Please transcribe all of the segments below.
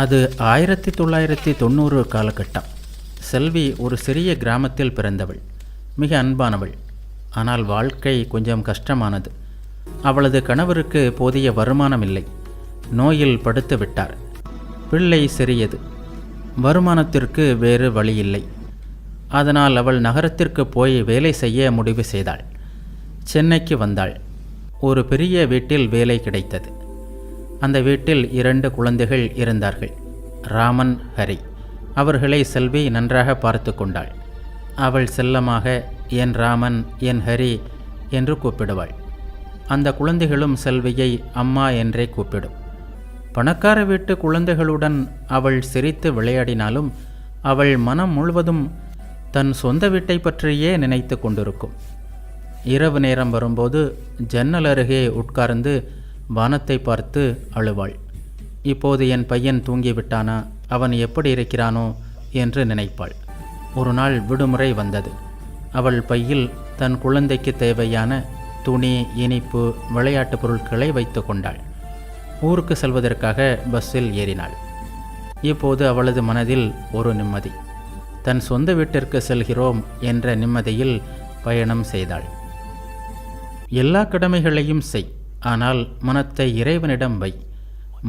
அது 1990 காலகட்டம். செல்வி ஒரு சிறிய கிராமத்தில் பிறந்தவள். மிக அன்பானவள். ஆனால் வாழ்க்கை கொஞ்சம் கஷ்டமானது. அவளது கணவருக்கு போதிய வருமானம் இல்லை. நோயில் படுத்து விட்டார். பிள்ளை சிறியது. வருமானத்திற்கு வேறு வழியில்லை. அதனால் அவள் நகரத்திற்கு போய் வேலை செய்ய முடிவு செய்தாள். சென்னைக்கு வந்தாள். ஒரு பெரிய வீட்டில் வேலை கிடைத்தது. அந்த வீட்டில் 2 குழந்தைகள் இருந்தார்கள், ராமன், ஹரி. அவர்களை செல்வி நன்றாக பார்த்து கொண்டாள். அவள் செல்லமாக என் ராமன், என் ஹரி என்று கூப்பிடுவாள். அந்த குழந்தைகளும் செல்வியை அம்மா என்றே கூப்பிடும். பணக்கார வீட்டு குழந்தைகளுடன் அவள் சிரித்து விளையாடினாலும் அவள் மனம் முழுவதும் தன் சொந்த வீட்டை பற்றியே நினைத்து கொண்டிருக்கும். இரவு நேரம் வரும்போது ஜன்னல் அருகே உட்கார்ந்து வானத்தை பார்த்து அழுவாள். இப்போது என் பையன் தூங்கிவிட்டானா, அவன் எப்படி இருக்கிறானோ என்று நினைப்பாள். ஒரு நாள் விடுமுறை வந்தது. அவள் பையில் தன் குழந்தைக்கு தேவையான துணி, இனிப்பு, விளையாட்டு பொருட்களை வைத்து கொண்டாள். ஊருக்கு செல்வதற்காக பஸ்ஸில் ஏறினாள். இப்போது அவளது மனதில் ஒரு நிம்மதி. தன் சொந்த வீட்டிற்கு செல்கிறோம் என்ற நிம்மதியில் பயணம் செய்தாள். எல்லா கடமைகளையும் செய், ஆனால் மனத்தை இறைவனிடம் வை.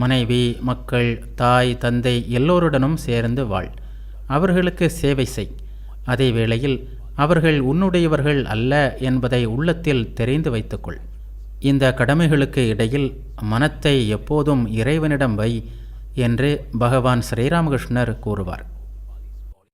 மனைவி, மக்கள், தாய், தந்தை எல்லோருடனும் சேர்ந்து வாழ். அவர்களுக்கு சேவை செய். அதே வேளையில் அவர்கள் உன்னுடையவர்கள் அல்ல என்பதை உள்ளத்தில் தெரிந்து வைத்துக்கொள். இந்த கடமைகளுக்கு இடையில் மனத்தை எப்போதும் இறைவனிடம் வை என்று பகவான் ஸ்ரீராமகிருஷ்ணர் கூறுவார்.